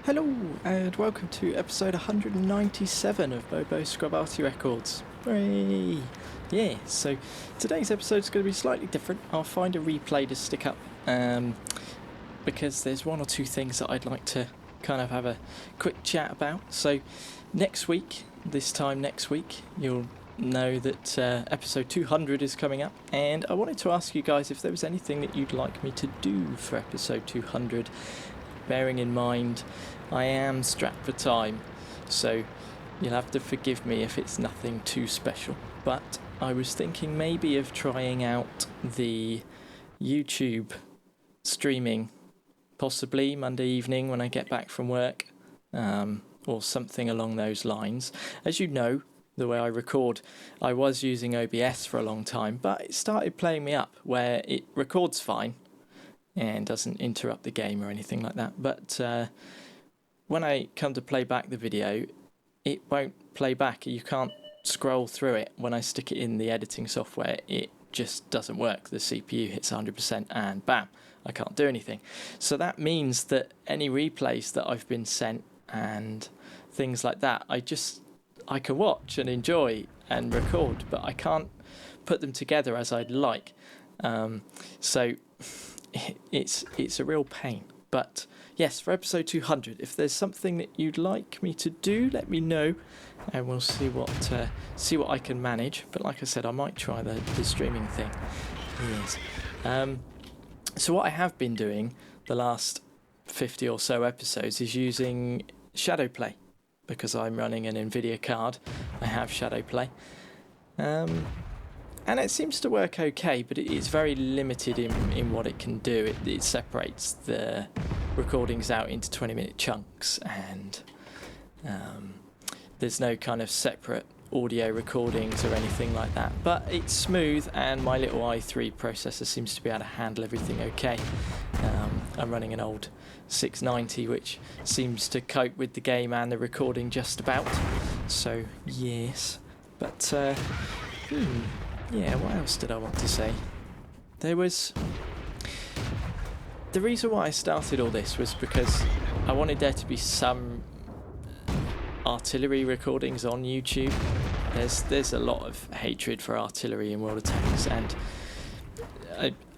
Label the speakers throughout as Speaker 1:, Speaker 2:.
Speaker 1: Hello and welcome to episode 197 of Bobo Scrub Arty Records. Hooray! Yeah, so today's episode is going to be slightly different. I'll find a replay to stick up because there's one or two things that I'd like to kind of have a quick chat about. So next week, this time next week, you'll know that episode 200 is coming up, and I wanted to ask you guys if there was anything that you'd like me to do for episode 200, bearing in mind I am strapped for time, so you'll have to forgive me if it's nothing too special. But I was thinking maybe of trying out the YouTube streaming, possibly Monday evening when I get back from work, or something along those lines. As you know, the way I record, I was using OBS for a long time, but it started playing me up where it records fine and doesn't interrupt the game or anything like that. But when I come to play back the video, it won't play back. You can't scroll through it. When I stick it in the editing software, it just doesn't work. The CPU hits 100% and bam, I can't do anything. So that means that any replays that I've been sent and things like that, I can watch and enjoy and record, but I can't put them together as I'd like. So it's a real pain. But yes, for episode 200, if there's something that you'd like me to do, let me know, and we'll see what I can manage. But like I said, I might try the streaming thing. Yes. So what I have been doing the last 50 or so episodes is using Shadowplay, because I'm running an NVIDIA card. I have Shadowplay. And it seems to work okay, but it's very limited in what it can do. It separates the recordings out into 20-minute chunks, and there's no kind of separate audio recordings or anything like that. But it's smooth, and my little i3 processor seems to be able to handle everything okay. I'm running an old 690, which seems to cope with the game and the recording just about. So, yes. But, yeah, what else did I want to say? The reason why I started all this was because I wanted there to be some artillery recordings on YouTube. There's a lot of hatred for artillery in World of Tanks, and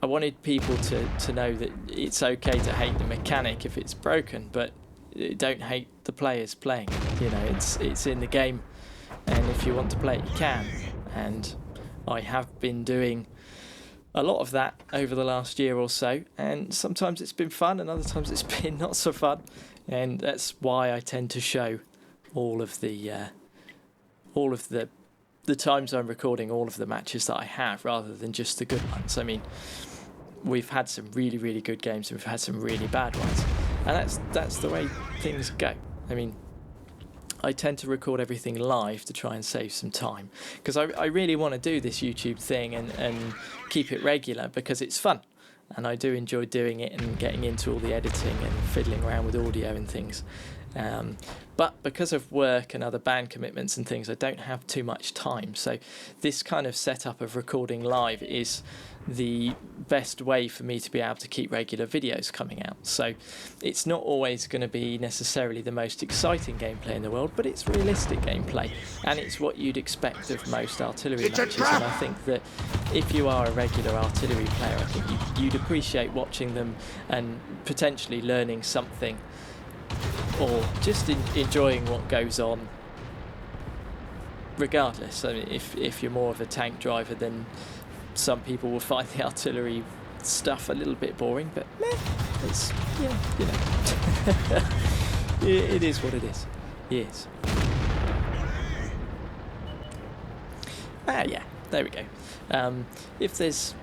Speaker 1: I wanted people to know that it's okay to hate the mechanic if it's broken, but don't hate the players playing. You know, it's in the game, and if you want to play it, you can. And I have been doing a lot of that over the last year or so, and sometimes it's been fun and other times it's been not so fun, and that's why I tend to show all of the times I'm recording all of the matches that I have, rather than just the good ones. I mean, we've had some really, really good games and we've had some really bad ones, and that's the way things go. I mean, I tend to record everything live to try and save some time, because I really want to do this YouTube thing and keep it regular, because it's fun and I do enjoy doing it and getting into all the editing and fiddling around with audio and things. But because of work and other band commitments and things, I don't have too much time. So this kind of setup of recording live is the best way for me to be able to keep regular videos coming out. So it's not always going to be necessarily the most exciting gameplay in the world, but it's realistic gameplay, and it's what you'd expect of most artillery matches. And I think that if you are a regular artillery player, I think you'd appreciate watching them and potentially learning something, or just enjoying what goes on regardless. I mean, if you're more of a tank driver, then some people will find the artillery stuff a little bit boring, but it's, yeah, you know. It is what it is. Yes. Yeah, there we go. If there's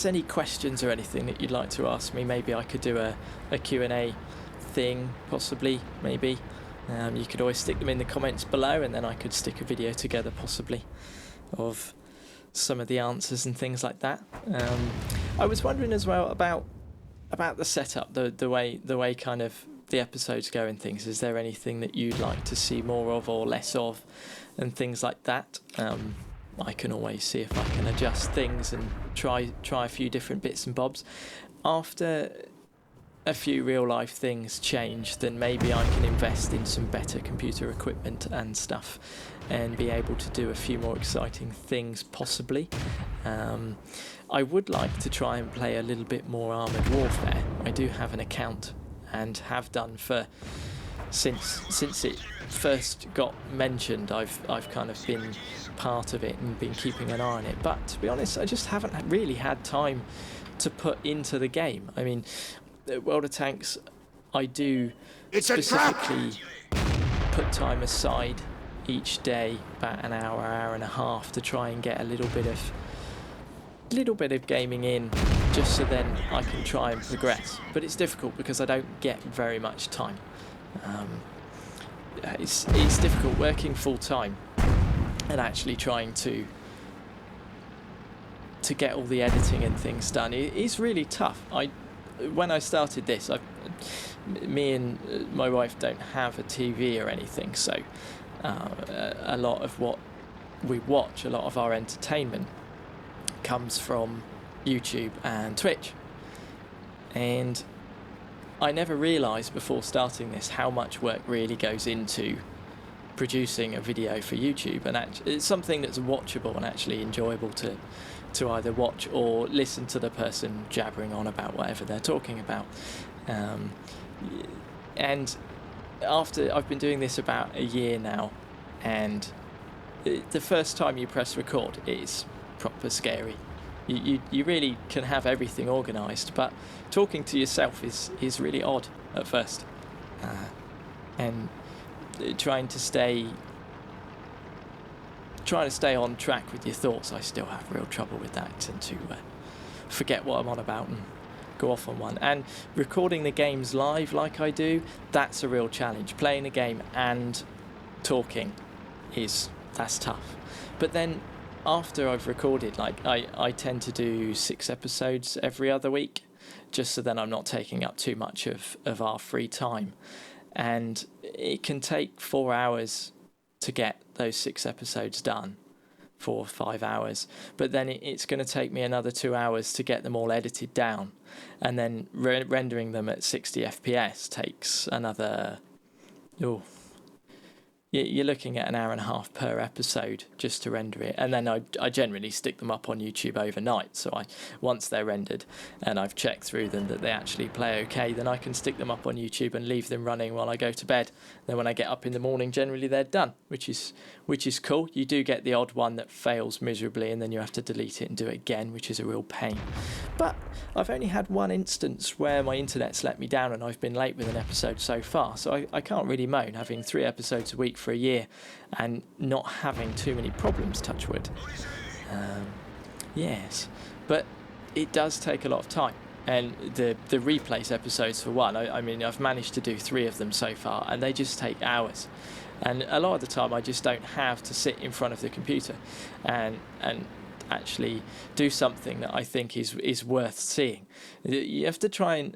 Speaker 1: any questions or anything that you'd like to ask me, maybe I could do a Q&A thing, possibly, maybe. You could always stick them in the comments below, and then I could stick a video together, possibly, of some of the answers and things like that. I was wondering as well about the setup, the way kind of the episodes go and things. Is there anything that you'd like to see more of or less of, and things like that? I can always see if I can adjust things and try a few different bits and bobs. After a few real life things change, then maybe I can invest in some better computer equipment and stuff and be able to do a few more exciting things possibly. I would like to try and play a little bit more Armoured Warfare. I do have an account and have done for since it first got mentioned. I've kind of been part of it and been keeping an eye on it, but to be honest I just haven't really had time to put into the game. I mean, World of Tanks, I do specifically put time aside each day, about an hour and a half, to try and get a little bit of gaming in, just so then I can try and progress. But it's difficult because I don't get very much time. It's difficult working full time and actually trying to get all the editing and things done. It's really tough. When I started this, me and my wife don't have a TV or anything, so a lot of what we watch, a lot of our entertainment comes from YouTube and Twitch. And I never realised before starting this how much work really goes into producing a video for YouTube, and it's something that's watchable and actually enjoyable to either watch or listen to the person jabbering on about whatever they're talking about. And after I've been doing this about a year now, and the first time you press record, it's proper scary. You really can have everything organised, but talking to yourself is really odd at first, and trying to stay on track with your thoughts, I still have real trouble with that. I tend to forget what I'm on about and go off on one. And recording the games live like I do, that's a real challenge. Playing a game and talking that's tough. But then after I've recorded, like I tend to do 6 episodes every other week, just so then I'm not taking up too much of our free time. And it can take 4 hours to get those 6 episodes done, 4 or 5 hours, but then it's going to take me another 2 hours to get them all edited down, and then rendering them at 60 FPS takes another, you're looking at an hour and a half per episode just to render it. And then I generally stick them up on YouTube overnight, so once they're rendered and I've checked through them that they actually play okay, then I can stick them up on YouTube and leave them running while I go to bed. Then when I get up in the morning, generally they're done, which is cool. You do get the odd one that fails miserably and then you have to delete it and do it again, which is a real pain. But I've only had one instance where my internet's let me down and I've been late with an episode so far, so I can't really moan, having 3 episodes a week for a year and not having too many problems, touch wood. Yes, but it does take a lot of time, and the replays episodes, for one, I mean I've managed to do 3 of them so far and they just take hours, and a lot of the time I just don't have to sit in front of the computer and actually do something that I think is worth seeing. You have to try and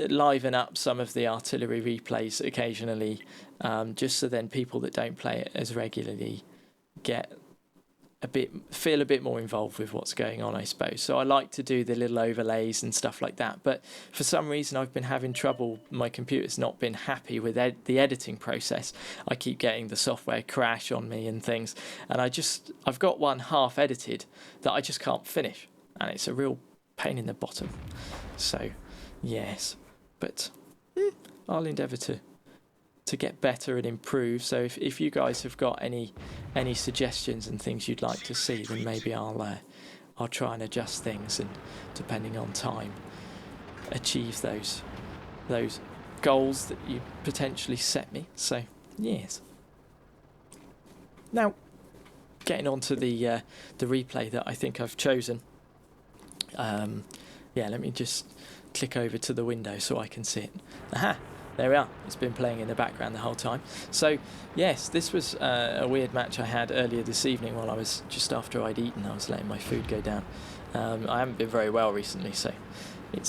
Speaker 1: liven up some of the artillery replays occasionally, just so then people that don't play it as regularly feel a bit more involved with what's going on, I suppose. So I like to do the little overlays and stuff like that, but for some reason I've been having trouble. My computer's not been happy with the editing process. I keep getting the software crash on me and things, and I've got one half edited that I just can't finish, and it's a real pain in the bottom. So yes, but I'll endeavour to get better and improve. So if you guys have got any suggestions and things you'd like to see, then maybe I'll try and adjust things, and depending on time, achieve those goals that you potentially set me. So yes. Now, getting on to the replay that I think I've chosen. Let me just click over to the window so I can see it. Aha! There we are. It's been playing in the background the whole time. So, yes, this was a weird match I had earlier this evening while I was just after I'd eaten. I was letting my food go down. I haven't been very well recently, so it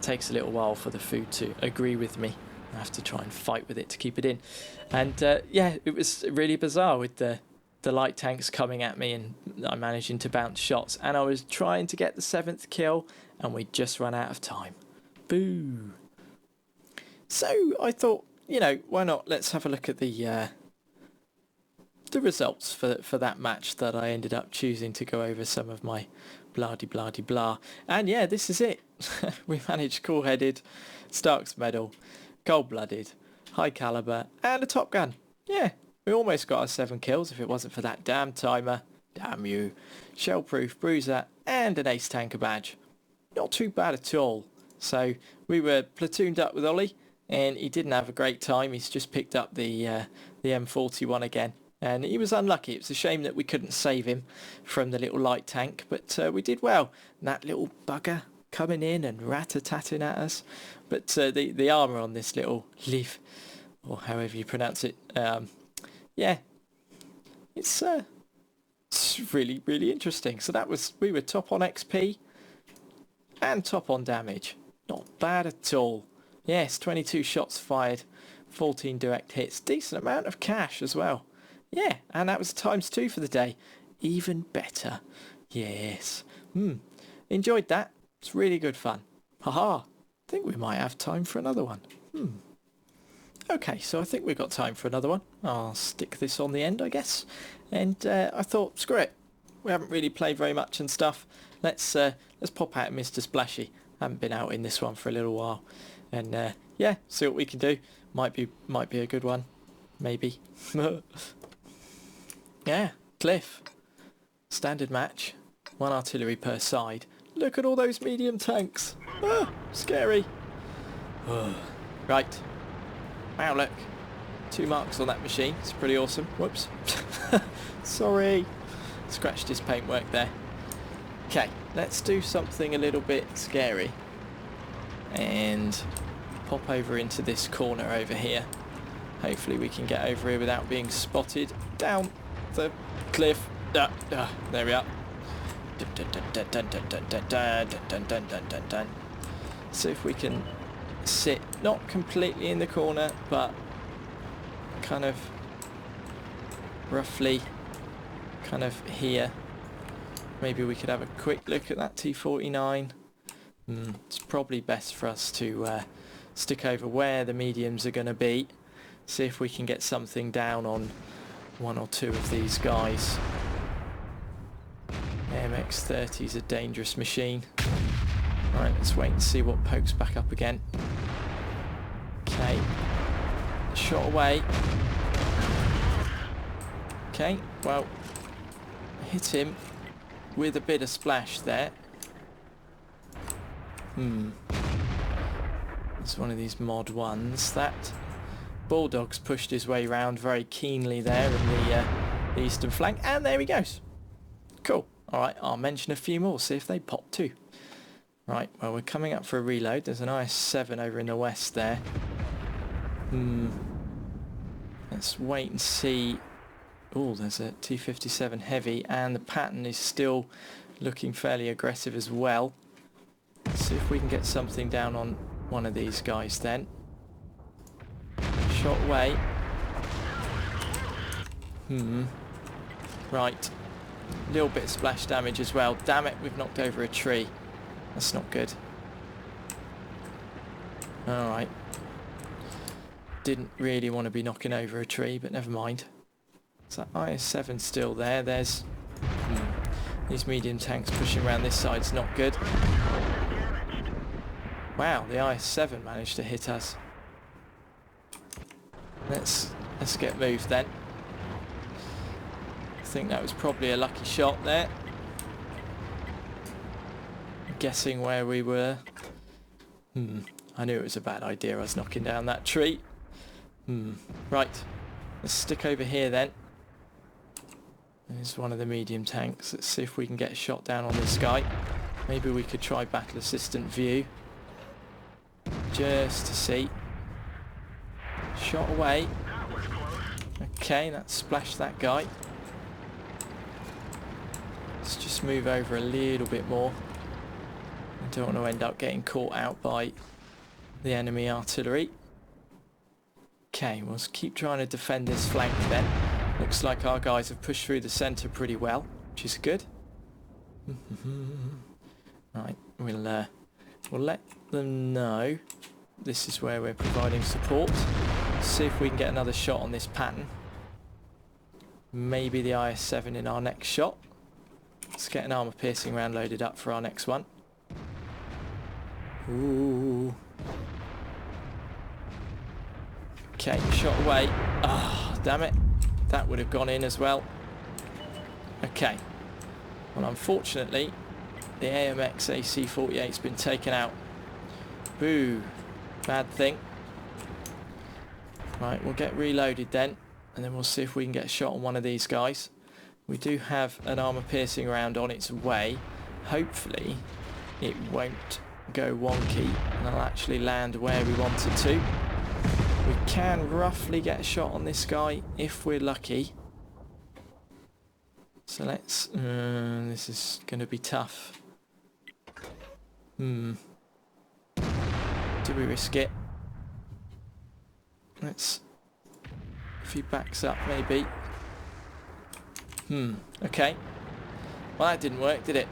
Speaker 1: takes a little while for the food to agree with me. I have to try and fight with it to keep it in. And, it was really bizarre with the light tanks coming at me and I managing to bounce shots. And I was trying to get the 7th kill, and we just run out of time. Boo! So I thought, you know, why not? Let's have a look at the results for that match that I ended up choosing to go over some of my blah-de-blah-de-blah. And yeah, this is it. We managed cool-headed, Stark's medal, cold-blooded, high caliber, and a top gun. Yeah, we almost got our 7 kills if it wasn't for that damn timer. Damn you. Shell-proof bruiser and an ace tanker badge. Not too bad at all. So we were platooned up with Ollie, and he didn't have a great time. He's just picked up the M41 again. And he was unlucky. It was a shame that we couldn't save him from the little light tank, but we did well. And that little bugger coming in and rat-a-tatting at us. But the armour on this little leaf, or however you pronounce it, yeah, it's really, really interesting. So we were top on XP and top on damage. Not bad at all. Yes, 22 shots fired, 14 direct hits. Decent amount of cash as well. Yeah, and that was ×2 for the day. Even better. Yes. Enjoyed that. It's really good fun. Haha. Think we might have time for another one. Okay, so I think we've got time for another one. I'll stick this on the end, I guess. And I thought, screw it. We haven't really played very much and stuff. Let's pop out Mr. Splashy. Haven't been out in this one for a little while. And yeah, see what we can do. Might be a good one. Maybe. Yeah, Cliff. Standard match. 1 artillery per side. Look at all those medium tanks. Scary. Right. Wow, look. 2 marks on that machine. It's pretty awesome. Whoops. Sorry. Scratched his paintwork there. Okay, let's do something a little bit scary. And pop over into this corner over here. Hopefully we can get over here without being spotted. Down the cliff. There we are. See if we can sit not completely in the corner, but kind of roughly kind of here. Maybe we could have a quick look at that T49. It's probably best for us to stick over where the mediums are going to be. See if we can get something down on 1 or 2 of these guys. MX-30 is a dangerous machine. Right, let's wait and see what pokes back up again. Okay. Shot away. Okay, well, hit him with a bit of splash there. It's one of these mod ones. That Bulldog's pushed his way round very keenly there in the eastern flank, and there he goes. Cool. Alright, I'll mention a few more, see if they pop too. Right, well, we're coming up for a reload. There's an IS-7 over in the west there. Let's wait and see. Oh, there's a T-57 heavy, and the pattern is still looking fairly aggressive as well. Let's see if we can get something down on one of these guys then. Shot away. Right. A little bit of splash damage as well. Damn it, we've knocked over a tree. That's not good. Alright. Didn't really want to be knocking over a tree, but never mind. So that IS-7 still there. There's these medium tanks pushing around this side's not good. Wow, the IS-7 managed to hit us. Let's get moved then. I think that was probably a lucky shot there. Guessing where we were. I knew it was a bad idea. I was knocking down that tree. Right. Let's stick over here then. There's one of the medium tanks. Let's see if we can get a shot down on this guy. Maybe we could try battle assistant view. Just to see. Shot away. Okay, that splashed that guy. Let's just move over a little bit more. I don't want to end up getting caught out by the enemy artillery. Okay, we'll keep trying to defend this flank then. Looks like our guys have pushed through the centre pretty well, which is good. Right, we'll let them know this is where we're providing support. See if we can get another shot on this pattern. Maybe the IS-7 in our next shot. Let's get an armor piercing round loaded up for our next one. Ooh. Okay, shot away. Ah, damn it. That would have gone in as well. Okay. Well, unfortunately, the AMX AC-48's been taken out. Boo. Bad thing. Right, we'll get reloaded then, and then we'll see if we can get a shot on one of these guys. We do have an armor piercing round on its way. Hopefully, it won't go wonky, and I'll actually land where we want it to. We can roughly get a shot on this guy if we're lucky. So let's... this is going to be tough. Do we risk it? Let's... If he backs up, maybe. Okay. Well, that didn't work, did it?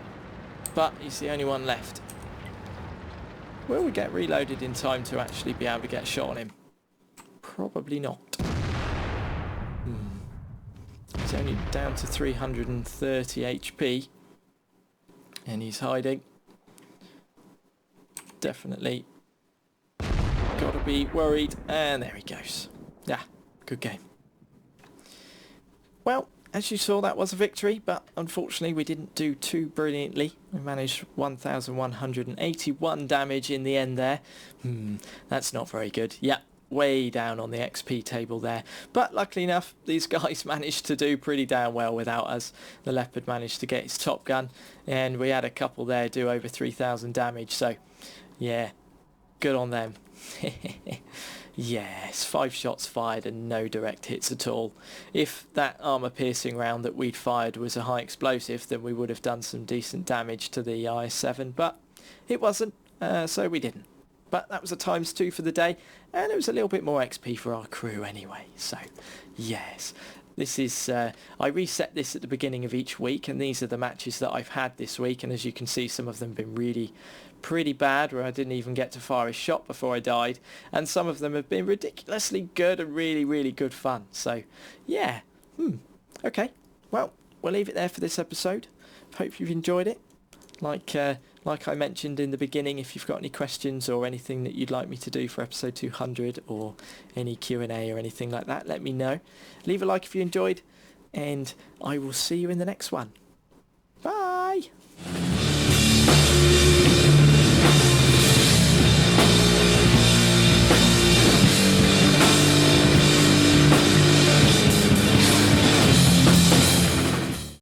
Speaker 1: But he's the only one left. Will we get reloaded in time to actually be able to get a shot on him? Probably not. He's only down to 330 HP. And he's hiding. Definitely got to be worried. And there he goes. Yeah, good game. Well, as you saw, that was a victory, but unfortunately we didn't do too brilliantly. We managed 1,181 damage in the end there. That's not very good. Yeah, way down on the XP table there. But luckily enough, these guys managed to do pretty damn well without us. The Leopard managed to get his top gun, and we had a couple there do over 3,000 damage. So, yeah, good on them. Yes, 5 shots fired and no direct hits at all. If that armor piercing round that we'd fired was a high explosive, then we would have done some decent damage to the IS-7, but it wasn't, so we didn't. But that was a ×2 for the day, and it was a little bit more XP for our crew anyway. So, yes, this is... I reset this at the beginning of each week, and these are the matches that I've had this week, and as you can see, some of them have been really pretty bad, where I didn't even get to fire a shot before I died, and some of them have been ridiculously good and really, really good fun. So, yeah. Okay, well, we'll leave it there for this episode. Hope you've enjoyed it. Like I mentioned in the beginning, if you've got any questions or anything that you'd like me to do for episode 200 or any Q&A or anything like that, let me know. Leave a like if you enjoyed, and I will see you in the next one. Bye!